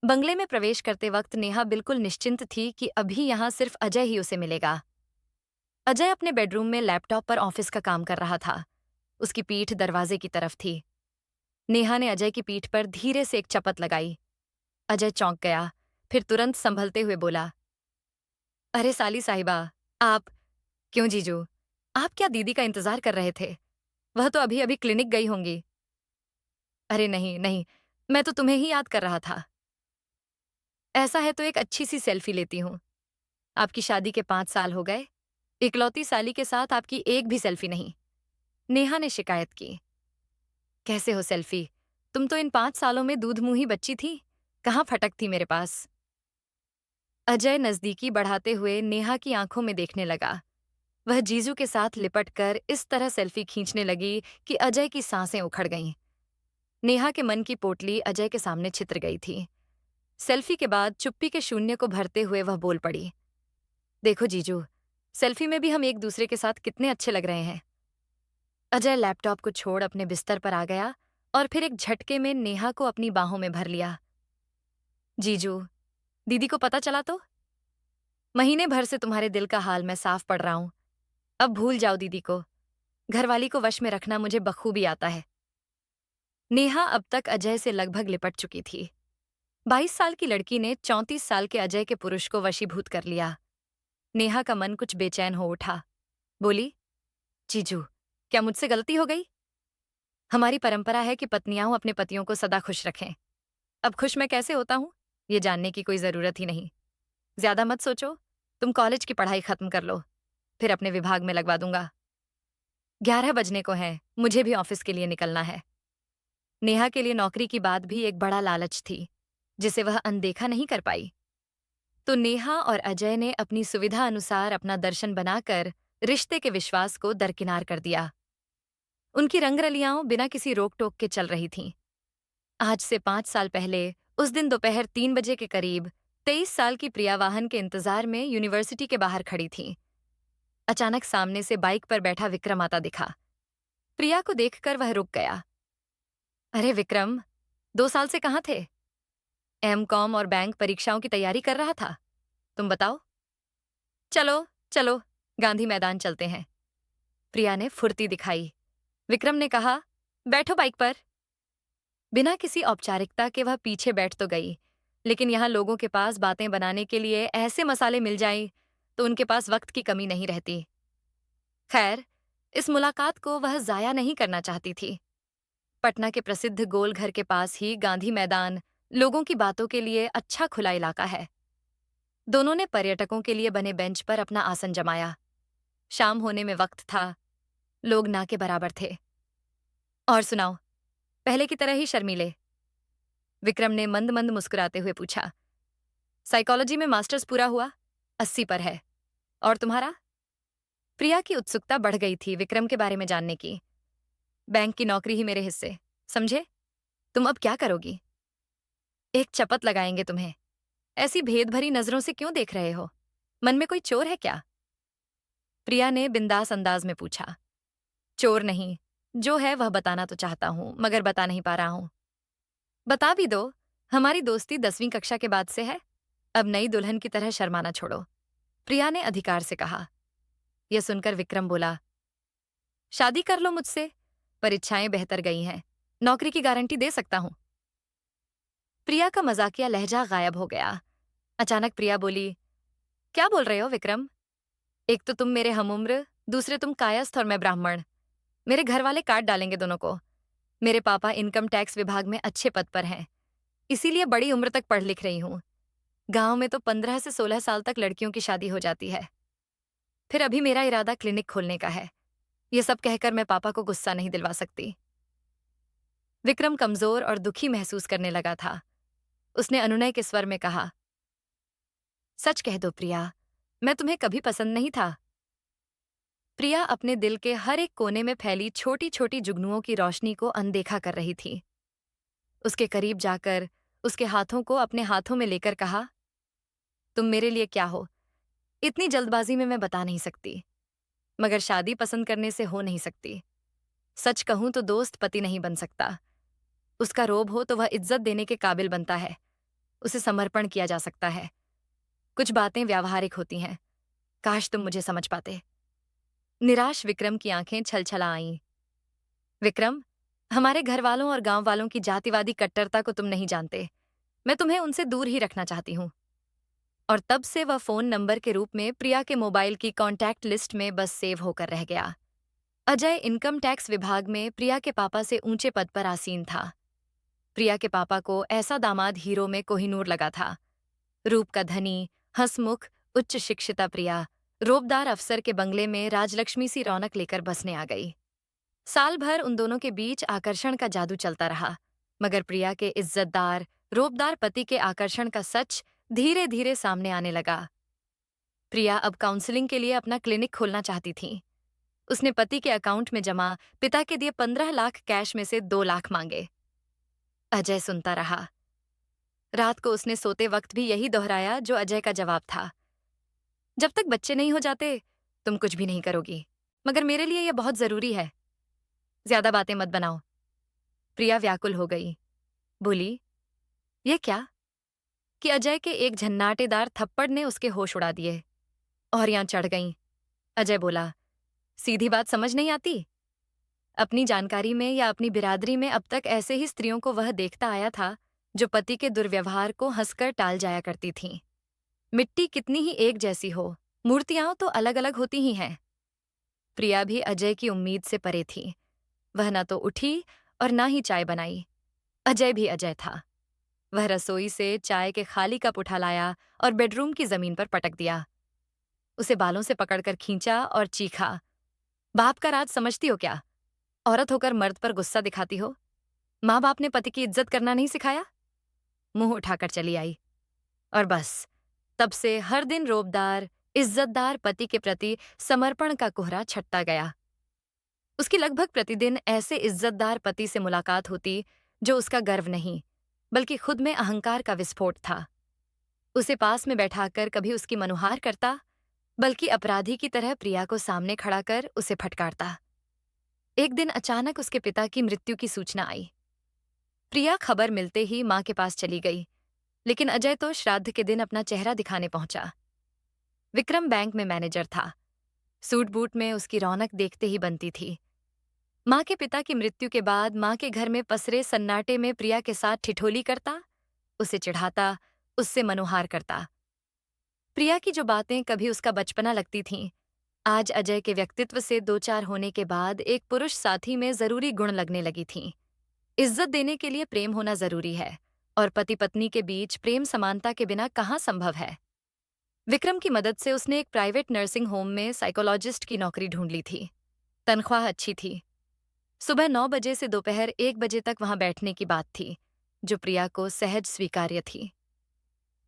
बंगले में प्रवेश करते वक्त नेहा बिल्कुल निश्चिंत थी कि अभी यहाँ सिर्फ अजय ही उसे मिलेगा। अजय अपने बेडरूम में लैपटॉप पर ऑफिस का काम कर रहा था। उसकी पीठ दरवाजे की तरफ थी। नेहा ने अजय की पीठ पर धीरे से एक चपत लगाई। अजय चौंक गया, फिर तुरंत संभलते हुए बोला, अरे साली साहिबा, आप। क्यों जीजू, आप क्या दीदी का इंतजार कर रहे थे? वह तो अभी अभी क्लिनिक गई होंगी। अरे नहीं नहीं, मैं तो तुम्हें ही याद कर रहा था। ऐसा है तो एक अच्छी सी सेल्फी लेती हूँ। आपकी शादी के 5 साल हो गए, इकलौती साली के साथ आपकी एक भी सेल्फी नहीं। नेहा ने शिकायत की। कैसे हो सेल्फी? तुम तो इन 5 सालों में दूध मुंही बच्ची थी, कहाँ फटक थी मेरे पास। अजय नजदीकी बढ़ाते हुए नेहा की आंखों में देखने लगा। वह जीजू के साथ लिपट कर इस तरह सेल्फी खींचने लगी कि अजय की सांसें उखड़ गईं। नेहा के मन की पोटली अजय के सामने छितर गई थी। सेल्फी के बाद चुप्पी के शून्य को भरते हुए वह बोल पड़ी, देखो जीजू, सेल्फी में भी हम एक दूसरे के साथ कितने अच्छे लग रहे हैं। अजय लैपटॉप को छोड़ अपने बिस्तर पर आ गया और फिर एक झटके में नेहा को अपनी बाहों में भर लिया। जीजू, दीदी को पता चला तो? महीने भर से तुम्हारे दिल का हाल मैं साफ पढ़ रहा हूं। अब भूल जाओ दीदी को। घरवाली को वश में रखना मुझे बखूबी आता है। नेहा अब तक अजय से लगभग लिपट चुकी थी। 22 साल की लड़की ने 34 साल के अजय के पुरुष को वशीभूत कर लिया। नेहा का मन कुछ बेचैन हो उठा। बोली, जीजू, क्या मुझसे गलती हो गई? हमारी परंपरा है कि पत्नियां अपने पतियों को सदा खुश रखें। अब खुश मैं कैसे होता हूं, ये जानने की कोई जरूरत ही नहीं। ज्यादा मत सोचो, तुम कॉलेज की पढ़ाई खत्म कर लो, फिर अपने विभाग में लगवा दूंगा। 11 बजने को है, मुझे भी ऑफिस के लिए निकलना है। नेहा के लिए नौकरी की बात भी एक बड़ा लालच थी, जिसे वह अनदेखा नहीं कर पाई। तो नेहा और अजय ने अपनी सुविधा अनुसार अपना दर्शन बनाकर रिश्ते के विश्वास को दरकिनार कर दिया। उनकी रंगरलियां बिना किसी रोक टोक के चल रही थीं। आज से 5 साल पहले उस दिन दोपहर 3 बजे के करीब 23 साल की प्रिया वाहन के इंतजार में यूनिवर्सिटी के बाहर खड़ी थी। अचानक सामने से बाइक पर बैठा विक्रम आता दिखा। प्रिया को देखकर वह रुक गया। अरे विक्रम, 2 साल से कहाँ थे? एमकॉम और बैंक परीक्षाओं की तैयारी कर रहा था। तुम बताओ। चलो चलो, गांधी मैदान चलते हैं। प्रिया ने फुर्ती दिखाई। विक्रम ने कहा, बैठो बाइक पर। बिना किसी औपचारिकता के वह पीछे बैठ तो गई, लेकिन यहाँ लोगों के पास बातें बनाने के लिए ऐसे मसाले मिल जाएं तो उनके पास वक्त की कमी नहीं रहती। खैर, इस मुलाकात को वह जाया नहीं करना चाहती थी। पटना के प्रसिद्ध गोल घर के पास ही गांधी मैदान लोगों की बातों के लिए अच्छा खुला इलाका है। दोनों ने पर्यटकों के लिए बने बेंच पर अपना आसन जमाया। शाम होने में वक्त था। लोग ना के बराबर थे। और सुनाओ, पहले की तरह ही शर्मीले? विक्रम ने मंद मंद मुस्कुराते हुए पूछा। साइकोलॉजी में मास्टर्स पूरा हुआ, 80 पर है। और तुम्हारा? प्रिया की उत्सुकता बढ़ गई थी विक्रम के बारे में जानने की। बैंक की नौकरी ही मेरे हिस्से, समझे? तुम अब क्या करोगी? एक चपत लगाएंगे तुम्हें। ऐसी भेद भरी नजरों से क्यों देख रहे हो? मन में कोई चोर है क्या? प्रिया ने बिंदास अंदाज में पूछा। चोर नहीं, जो है वह बताना तो चाहता हूं, मगर बता नहीं पा रहा हूं। बता भी दो, हमारी दोस्ती 10वीं कक्षा के बाद से है। अब नई दुल्हन की तरह शर्माना छोड़ो, प्रिया ने अधिकार से कहा। यह सुनकर विक्रम बोला, शादी कर लो मुझसे, पर इच्छाएं बेहतर गई हैं। नौकरी की गारंटी दे सकता हूं। प्रिया का मजाकिया लहजा गायब हो गया। अचानक प्रिया बोली, क्या बोल रहे हो विक्रम? एक तो तुम मेरे हमउम्र, दूसरे तुम कायस्थ और मैं ब्राह्मण। मेरे घर वाले काट डालेंगे दोनों को। मेरे पापा इनकम टैक्स विभाग में अच्छे पद पर हैं, इसीलिए बड़ी उम्र तक पढ़ लिख रही हूं। गांव में तो 15 से 16 साल तक लड़कियों की शादी हो जाती है। फिर अभी मेरा इरादा क्लिनिक खोलने का है। ये सब कहकर मैं पापा को गुस्सा नहीं दिलवा सकती। विक्रम कमजोर और दुखी महसूस करने लगा था। उसने अनुनय के स्वर में कहा, सच कह दो प्रिया, मैं तुम्हें कभी पसंद नहीं था। प्रिया अपने दिल के हर एक कोने में फैली छोटी छोटी जुगनुओं की रोशनी को अनदेखा कर रही थी। उसके करीब जाकर उसके हाथों को अपने हाथों में लेकर कहा, तुम मेरे लिए क्या हो, इतनी जल्दबाजी में मैं बता नहीं सकती, मगर शादी पसंद करने से हो नहीं सकती। सच कहूं तो दोस्त पति नहीं बन सकता। उसका रोब हो तो वह इज्जत देने के काबिल बनता है। उसे समर्पण किया जा सकता है। कुछ बातें व्यावहारिक होती हैं। काश तुम मुझे समझ पाते। निराश विक्रम की आंखें छलछला आईं। विक्रम, हमारे घर वालों और गांव वालों की जातिवादी कट्टरता को तुम नहीं जानते। मैं तुम्हें उनसे दूर ही रखना चाहती हूँ। और तब से वह फोन नंबर के रूप में प्रिया के मोबाइल की कॉन्टैक्ट लिस्ट में बस सेव होकर रह गया। अजय इनकम टैक्स विभाग में प्रिया के पापा से ऊंचे पद पर आसीन था। प्रिया के पापा को ऐसा दामाद हीरो में कोहिनूर लगा था। रूप का धनी, हंसमुख, उच्च शिक्षिता प्रिया रोबदार अफसर के बंगले में राजलक्ष्मी सी रौनक लेकर बसने आ गई। साल भर उन दोनों के बीच आकर्षण का जादू चलता रहा, मगर प्रिया के इज्जतदार, रोबदार पति के आकर्षण का सच धीरे धीरे सामने आने लगा। प्रिया अब काउंसलिंग के लिए अपना क्लिनिक खोलना चाहती थी। उसने पति के अकाउंट में जमा पिता के दिए 15 लाख कैश में से 2 लाख मांगे। अजय सुनता रहा। रात को उसने सोते वक्त भी यही दोहराया जो अजय का जवाब था। जब तक बच्चे नहीं हो जाते, तुम कुछ भी नहीं करोगी, मगर मेरे लिए यह बहुत जरूरी है। ज्यादा बातें मत बनाओ। प्रिया व्याकुल हो गई। बोली, ये क्या? कि अजय के एक झन्नाटेदार थप्पड़ ने उसके होश उड़ा दिए और यहां चढ़ गईं। अजय बोला, सीधी बात समझ नहीं आती? अपनी जानकारी में या अपनी बिरादरी में अब तक ऐसे ही स्त्रियों को वह देखता आया था जो पति के दुर्व्यवहार को हंसकर टाल जाया करती थीं। मिट्टी कितनी ही एक जैसी हो, मूर्तियां तो अलग अलग होती ही हैं। प्रिया भी अजय की उम्मीद से परे थी। वह न तो उठी और न ही चाय बनाई। अजय भी अजय था। वह रसोई से चाय के खाली कप उठा लाया और बेडरूम की जमीन पर पटक दिया। उसे बालों से पकड़कर खींचा और चीखा, बाप का राज समझती हो क्या? औरत होकर मर्द पर गुस्सा दिखाती हो? माँ बाप ने पति की इज्जत करना नहीं सिखाया? मुंह उठाकर चली आई। और बस तब से हर दिन रोबदार, इज्जतदार पति के प्रति समर्पण का कोहरा छटता गया। उसकी लगभग प्रतिदिन ऐसे इज्जतदार पति से मुलाकात होती जो उसका गर्व नहीं, बल्कि खुद में अहंकार का विस्फोट था। उसे पास में बैठाकर कभी उसकी मनुहार करता, बल्कि अपराधी की तरह प्रिया को सामने खड़ा कर उसे फटकारता। एक दिन अचानक उसके पिता की मृत्यु की सूचना आई। प्रिया खबर मिलते ही मां के पास चली गई, लेकिन अजय तो श्राद्ध के दिन अपना चेहरा दिखाने पहुंचा। विक्रम बैंक में मैनेजर था। सूट बूट में उसकी रौनक देखते ही बनती थी। मां के पिता की मृत्यु के बाद मां के घर में पसरे सन्नाटे में प्रिया के साथ ठिठोली करता, उसे चिढ़ाता, उससे मनोहार करता। प्रिया की जो बातें कभी उसका बचपना लगती थीं, आज अजय के व्यक्तित्व से दो चार होने के बाद एक पुरुष साथी में जरूरी गुण लगने लगी थीं। इज्जत देने के लिए प्रेम होना जरूरी है, और पति पत्नी के बीच प्रेम समानता के बिना कहाँ संभव है। विक्रम की मदद से उसने एक प्राइवेट नर्सिंग होम में साइकोलॉजिस्ट की नौकरी ढूंढ ली थी। तनख्वाह अच्छी थी। सुबह 9 बजे से दोपहर 1 बजे तक वहां बैठने की बात थी, जो प्रिया को सहज स्वीकार्य थी।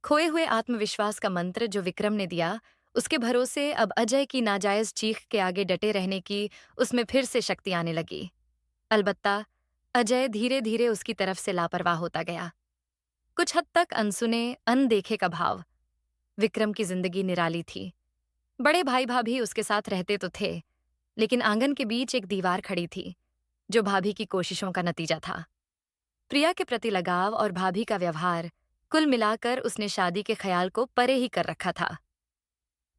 खोए हुए आत्मविश्वास का मंत्र जो विक्रम ने दिया, उसके भरोसे अब अजय की नाजायज चीख के आगे डटे रहने की उसमें फिर से शक्ति आने लगी। अलबत्ता अजय धीरे धीरे उसकी तरफ से लापरवाह होता गया। कुछ हद तक अनसुने, अनदेखे का भाव। विक्रम की जिंदगी निराली थी। बड़े भाई भाभी उसके साथ रहते तो थे, लेकिन आंगन के बीच एक दीवार खड़ी थी, जो भाभी की कोशिशों का नतीजा था। प्रिया के प्रति लगाव और भाभी का व्यवहार, कुल मिलाकर उसने शादी के ख्याल को परे ही कर रखा था।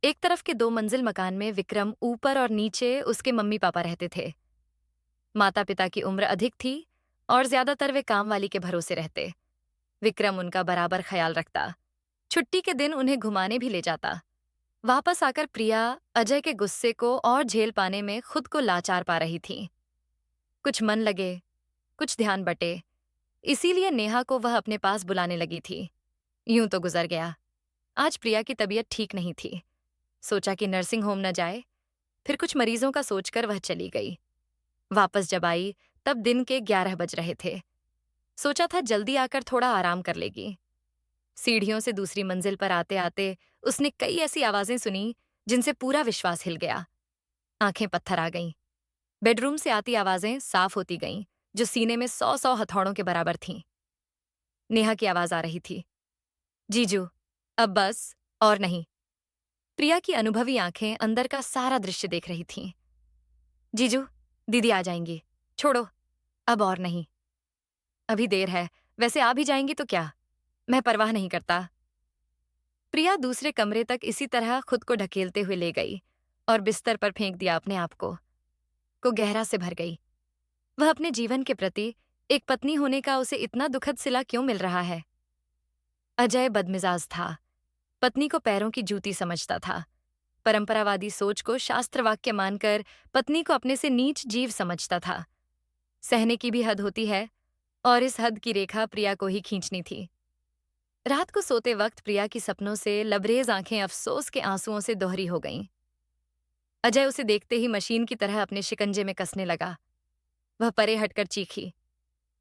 एक तरफ के 2 मंजिल मकान में विक्रम ऊपर और नीचे उसके मम्मी पापा रहते थे। माता पिता की उम्र अधिक थी और ज्यादातर वे काम वाली के भरोसे रहते। विक्रम उनका बराबर ख्याल रखता। छुट्टी के दिन उन्हें घुमाने भी ले जाता। वापस आकर प्रिया अजय के गुस्से को और झेल पाने में खुद को लाचार पा रही थी। कुछ मन लगे, कुछ ध्यान बटे, इसीलिए नेहा को वह अपने पास बुलाने लगी थी। यूं तो गुजर गया। आज प्रिया की तबीयत ठीक नहीं थी। सोचा कि नर्सिंग होम न जाए, फिर कुछ मरीजों का सोचकर वह चली गई। वापस जब आई तब दिन के 11 बज रहे थे। सोचा था जल्दी आकर थोड़ा आराम कर लेगी। सीढ़ियों से दूसरी मंजिल पर आते आते उसने कई ऐसी आवाजें सुनी जिनसे पूरा विश्वास हिल गया। आंखें पत्थर आ गईं। बेडरूम से आती आवाजें साफ होती गईं, जो सीने में 100-100 हथौड़ों के बराबर थीं। नेहा की आवाज आ रही थी, जीजू, अब बस, और नहीं। प्रिया की अनुभवी आंखें अंदर का सारा दृश्य देख रही थीं। जीजू, दीदी आ जाएंगी, छोड़ो, अब और नहीं। अभी देर है, वैसे आ भी जाएंगी तो क्या? मैं परवाह नहीं करता। प्रिया दूसरे कमरे तक इसी तरह खुद को ढकेलते हुए ले गई और बिस्तर पर फेंक दिया अपने आप को गहरा से भर गई। वह अपने जीवन के प्रति एक पत्नी होने का उसे इतना दुखद सिला क्यों मिल रहा है? अजय बदमिजाज था, पत्नी को पैरों की जूती समझता था, परंपरावादी सोच को शास्त्र वाक्य मानकर पत्नी को अपने से नीच जीव समझता था। सहने की भी हद होती है और इस हद की रेखा प्रिया को ही खींचनी थी। रात को सोते वक्त प्रिया की सपनों से लबरेज आंखें अफसोस के आंसुओं से दोहरी हो गईं। अजय उसे देखते ही मशीन की तरह अपने शिकंजे में कसने लगा। वह परे हटकर चीखी,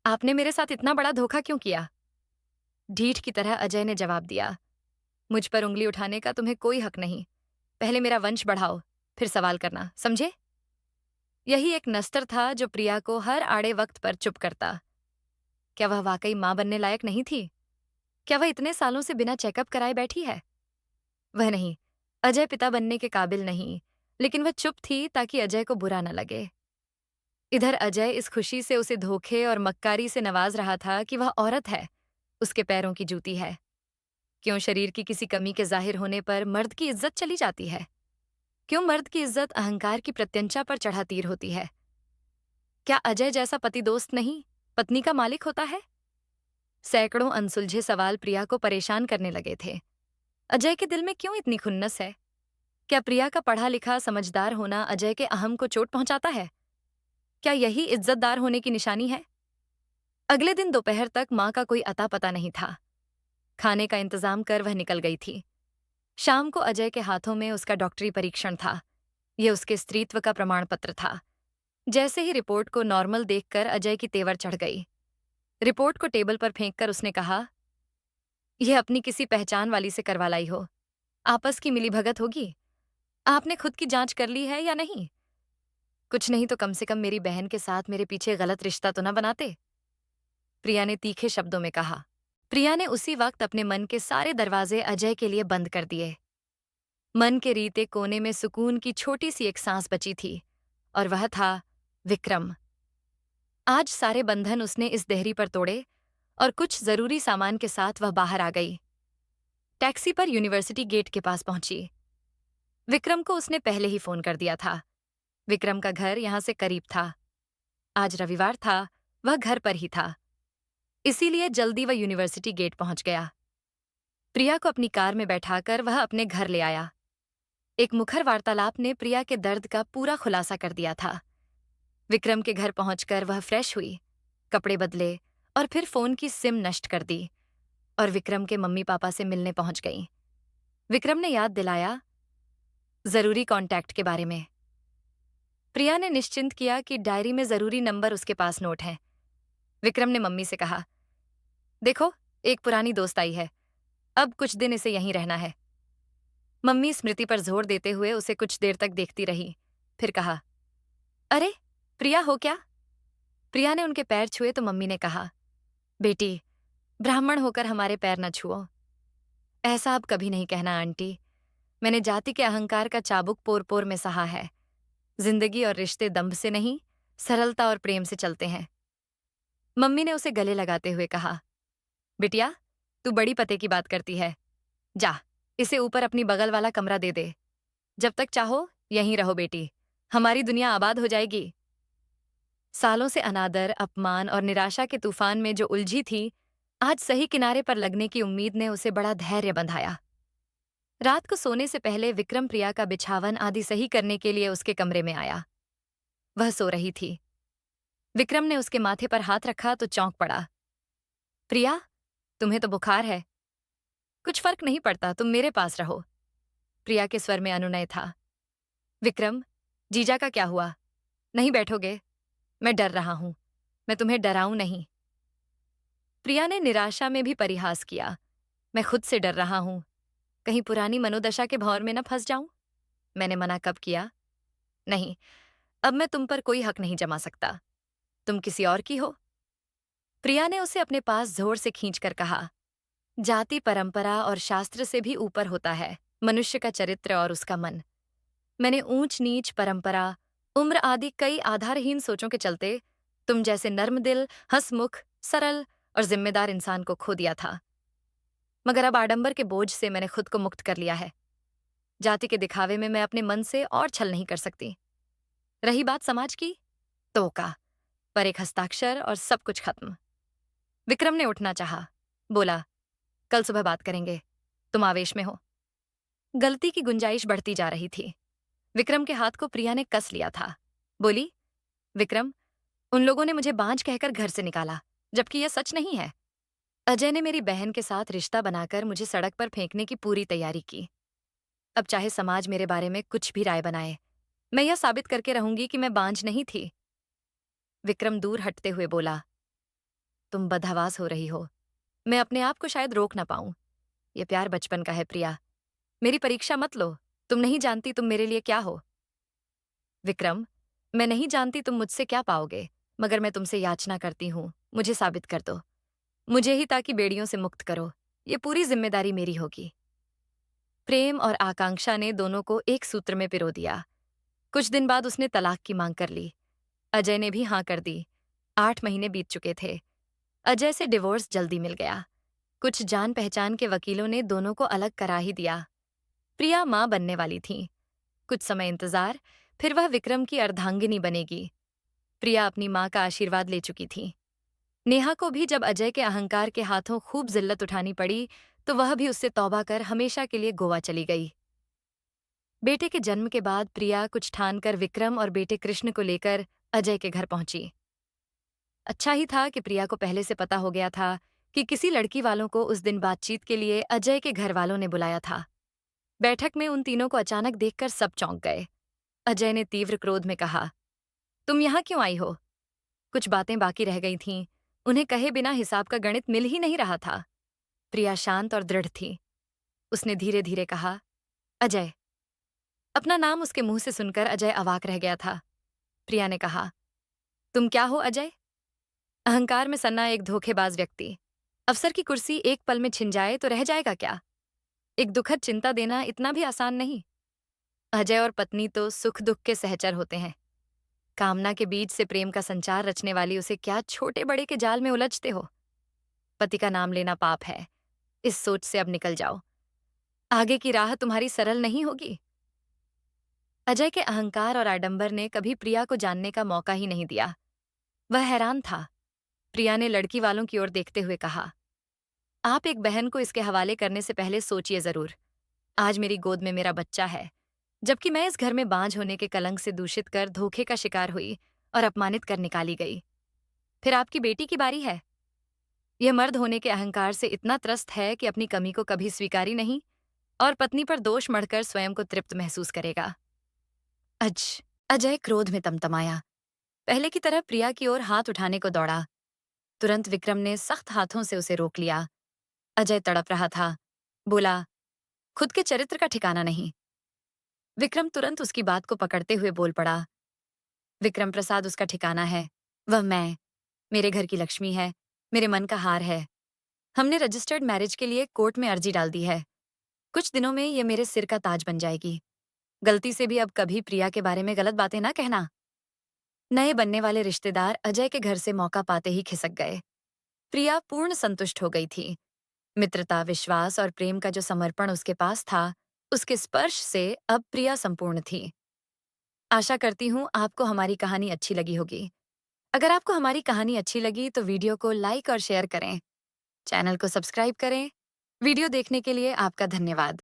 आपने मेरे साथ इतना बड़ा धोखा क्यों किया? ढीठ की तरह अजय ने जवाब दिया, मुझ पर उंगली उठाने का तुम्हें कोई हक नहीं। पहले मेरा वंश बढ़ाओ, फिर सवाल करना, समझे? यही एक नस्तर था जो प्रिया को हर आड़े वक्त पर चुप करता। क्या वह वाकई मां बनने लायक नहीं थी? क्या वह इतने सालों से बिना चेकअप कराए बैठी है? वह नहीं, अजय पिता बनने के काबिल नहीं, लेकिन वह चुप थी ताकि अजय को बुरा न लगे। इधर अजय इस खुशी से उसे धोखे और मक्कारी से नवाज रहा था कि वह औरत है, उसके पैरों की जूती है। क्यों शरीर की किसी कमी के जाहिर होने पर मर्द की इज्जत चली जाती है? क्यों मर्द की इज्जत अहंकार की प्रत्यंचा पर चढ़ा तीर होती है? क्या अजय जैसा पति दोस्त नहीं, पत्नी का मालिक होता है? सैकड़ों अनसुलझे सवाल प्रिया को परेशान करने लगे थे। अजय के दिल में क्यों इतनी खुन्नस है? क्या प्रिया का पढ़ा लिखा समझदार होना अजय के अहम को चोट पहुंचाता है? क्या यही इज्जतदार होने की निशानी है? अगले दिन दोपहर तक माँ का कोई अता पता नहीं था। खाने का इंतजाम कर वह निकल गई थी। शाम को अजय के हाथों में उसका डॉक्टरी परीक्षण था। यह उसके स्त्रीत्व का प्रमाण पत्र था। जैसे ही रिपोर्ट को नॉर्मल देखकर अजय की तेवर चढ़ गई। रिपोर्ट को टेबल पर फेंककर उसने कहा, यह अपनी किसी पहचान वाली से करवा लाई हो। आपस की मिलीभगत होगी। आपने खुद की जांच कर ली है या नहीं? कुछ नहीं तो कम से कम मेरी बहन के साथ मेरे पीछे गलत रिश्ता तो न बनाते। प्रिया ने तीखे शब्दों में कहा। प्रिया ने उसी वक्त अपने मन के सारे दरवाजे अजय के लिए बंद कर दिए। मन के रीते कोने में सुकून की छोटी सी एक सांस बची थी, और वह था विक्रम। आज सारे बंधन उसने इस देहरी पर तोड़े और कुछ जरूरी सामान के साथ वह बाहर आ गई। टैक्सी पर यूनिवर्सिटी गेट के पास पहुंची। विक्रम को उसने पहले ही फोन कर दिया था। विक्रम का घर यहां से करीब था। आज रविवार था, वह घर पर ही था। इसीलिए जल्दी वह यूनिवर्सिटी गेट पहुंच गया। प्रिया को अपनी कार में बैठाकर वह अपने घर ले आया। एक मुखर वार्तालाप ने प्रिया के दर्द का पूरा खुलासा कर दिया था। विक्रम के घर पहुंचकर वह फ्रेश हुई, कपड़े बदले और फिर फोन की सिम नष्ट कर दी और विक्रम के मम्मी पापा से मिलने पहुंच गई। विक्रम ने याद दिलाया जरूरी कॉन्टैक्ट के बारे में। प्रिया ने निश्चिंत किया कि डायरी में जरूरी नंबर उसके पास नोट है। विक्रम ने मम्मी से कहा, देखो, एक पुरानी दोस्त आई है, अब कुछ दिन इसे यहीं रहना है। मम्मी स्मृति पर जोर देते हुए उसे कुछ देर तक देखती रही, फिर कहा, अरे प्रिया हो क्या? प्रिया ने उनके पैर छुए तो मम्मी ने कहा, बेटी, ब्राह्मण होकर हमारे पैर न छुओ। ऐसा अब कभी नहीं कहना आंटी। मैंने जाति के अहंकार का चाबुक पोर पोर में सहा है। जिंदगी और रिश्ते दंभ से नहीं, सरलता और प्रेम से चलते हैं। मम्मी ने उसे गले लगाते हुए कहा, बिटिया, तू बड़ी पते की बात करती है। जा, इसे ऊपर अपनी बगल वाला कमरा दे दे। जब तक चाहो यहीं रहो बेटी, हमारी दुनिया आबाद हो जाएगी। सालों से अनादर, अपमान और निराशा के तूफान में जो उलझी थी, आज सही किनारे पर लगने की उम्मीद ने उसे बड़ा धैर्य बंधाया। रात को सोने से पहले विक्रम प्रिया का बिछावन आदि सही करने के लिए उसके कमरे में आया। वह सो रही थी। विक्रम ने उसके माथे पर हाथ रखा तो चौंक पड़ा। प्रिया, तुम्हें तो बुखार है। कुछ फर्क नहीं पड़ता, तुम मेरे पास रहो। प्रिया के स्वर में अनुनय था। विक्रम, जीजा का क्या हुआ? नहीं बैठोगे? मैं डर रहा हूं। मैं तुम्हें डराऊं नहीं। प्रिया ने निराशा में भी परिहास किया। मैं खुद से डर रहा हूं, कहीं पुरानी मनोदशा के भंवर में न फंस जाऊं। मैंने मना कब किया? नहीं, अब मैं तुम पर कोई हक नहीं जमा सकता। तुम किसी और की हो। प्रिया ने उसे अपने पास जोर से खींचकर कहा, जाति, परंपरा और शास्त्र से भी ऊपर होता है मनुष्य का चरित्र और उसका मन। मैंने ऊंच नीच, परंपरा, उम्र आदि कई आधारहीन सोचों के चलते तुम जैसे नर्म दिल, हंसमुख, सरल और जिम्मेदार इंसान को खो दिया था। मगर अब आडंबर के बोझ से मैंने खुद को मुक्त कर लिया है। जाति के दिखावे में मैं अपने मन से और छल नहीं कर सकती। रही बात समाज की, तो का पर एक हस्ताक्षर और सब कुछ खत्म। विक्रम ने उठना चाहा। बोला, कल सुबह बात करेंगे। तुम आवेश में हो। गलती की गुंजाइश बढ़ती जा रही थी। विक्रम के हाथ को प्रिया ने कस लिया था। बोली, विक्रम, उन लोगों ने मुझे बांझ कहकर घर से निकाला, जबकि यह सच नहीं है। अजय ने मेरी बहन के साथ रिश्ता बनाकर मुझे सड़क पर फेंकने की पूरी तैयारी की। अब चाहे समाज मेरे बारे में कुछ भी राय बनाए, मैं यह साबित करके रहूंगी कि मैं बांझ नहीं थी। विक्रम दूर हटते हुए बोला, तुम बदहवास हो रही हो। मैं अपने आप को शायद रोक ना पाऊं। यह प्यार बचपन का है प्रिया। मेरी परीक्षा मत लो। तुम नहीं जानती तुम मेरे लिए क्या हो। विक्रम, मैं नहीं जानती तुम मुझसे क्या पाओगे, मगर मैं तुमसे याचना करती हूँ, मुझे साबित कर दो। मुझे ही ताकि बेड़ियों से मुक्त करो। ये पूरी जिम्मेदारी मेरी होगी। प्रेम और आकांक्षा ने दोनों को एक सूत्र में पिरो दिया। कुछ दिन बाद उसने तलाक की मांग कर ली। अजय ने भी हाँ कर दी। 8 महीने बीत चुके थे। अजय से डिवोर्स जल्दी मिल गया। कुछ जान पहचान के वकीलों ने दोनों को अलग करा ही दिया। प्रिया मां बनने वाली थी। कुछ समय इंतजार, फिर वह विक्रम की अर्धांगिनी बनेगी। प्रिया अपनी मां का आशीर्वाद ले चुकी थी। नेहा को भी जब अजय के अहंकार के हाथों खूब जिल्लत उठानी पड़ी, तो वह भी उससे तौबा कर हमेशा के लिए गोवा चली गई। बेटे के जन्म के बाद प्रिया कुछ ठानकर विक्रम और बेटे कृष्ण को लेकर अजय के घर पहुंची। अच्छा ही था कि प्रिया को पहले से पता हो गया था कि किसी लड़की वालों को उस दिन बातचीत के लिए अजय के घर वालों ने बुलाया था। बैठक में उन तीनों को अचानक देखकर सब चौंक गए। अजय ने तीव्र क्रोध में कहा, तुम यहां क्यों आई हो? कुछ बातें बाकी रह गई थीं। उन्हें कहे बिना हिसाब का गणित मिल ही नहीं रहा था। प्रिया शांत और दृढ़ थी। उसने धीरे धीरे कहा, अजय। अपना नाम उसके मुंह से सुनकर अजय अवाक रह गया था। प्रिया ने कहा, तुम क्या हो अजय? अहंकार में सन्ना एक धोखेबाज व्यक्ति। अफसर की कुर्सी एक पल में छिन जाए तो रह जाएगा क्या? एक दुखद चिंता देना इतना भी आसान नहीं। अजय और पत्नी तो सुख दुख के सहचर होते हैं। कामना के बीज से प्रेम का संचार रचने वाली उसे क्या छोटे बड़े के जाल में उलझते हो? पति का नाम लेना पाप है। इस सोच से अब निकल जाओ। आगे की राह तुम्हारी सरल नहीं होगी। अजय के अहंकार और आडंबर ने कभी प्रिया को जानने का मौका ही नहीं दिया। वह हैरान था। प्रिया ने लड़की वालों की ओर देखते हुए कहा, आप एक बहन को इसके हवाले करने से पहले सोचिए जरूर। आज मेरी गोद में मेरा बच्चा है, जबकि मैं इस घर में बांझ होने के कलंक से दूषित कर धोखे का शिकार हुई और अपमानित कर निकाली गई। फिर आपकी बेटी की बारी है। यह मर्द होने के अहंकार से इतना त्रस्त है कि अपनी कमी को कभी स्वीकारी नहीं और पत्नी पर दोष मढ़कर स्वयं को तृप्त महसूस करेगा। अज अजय क्रोध में तमतमाया। पहले की तरह प्रिया की ओर हाथ उठाने को दौड़ा। तुरंत विक्रम ने सख्त हाथों से उसे रोक लिया। अजय तड़प रहा था। बोला, खुद के चरित्र का ठिकाना नहीं। विक्रम तुरंत उसकी बात को पकड़ते हुए बोल पड़ा, विक्रम प्रसाद उसका ठिकाना है। वह मैं, मेरे घर की लक्ष्मी है, मेरे मन का हार है। हमने रजिस्टर्ड मैरिज के लिए कोर्ट में अर्जी डाल दी है। कुछ दिनों में ये मेरे सिर का ताज बन जाएगी। गलती से भी अब कभी प्रिया के बारे में गलत बातें ना कहना। नए बनने वाले रिश्तेदार अजय के घर से मौका पाते ही खिसक गए। प्रिया पूर्ण संतुष्ट हो गई थी। मित्रता, विश्वास और प्रेम का जो समर्पण उसके पास था, उसके स्पर्श से अब प्रिया संपूर्ण थी। आशा करती हूँ आपको हमारी कहानी अच्छी लगी होगी। अगर आपको हमारी कहानी अच्छी लगी तो वीडियो को लाइक और शेयर करें। चैनल को सब्सक्राइब करें। वीडियो देखने के लिए आपका धन्यवाद।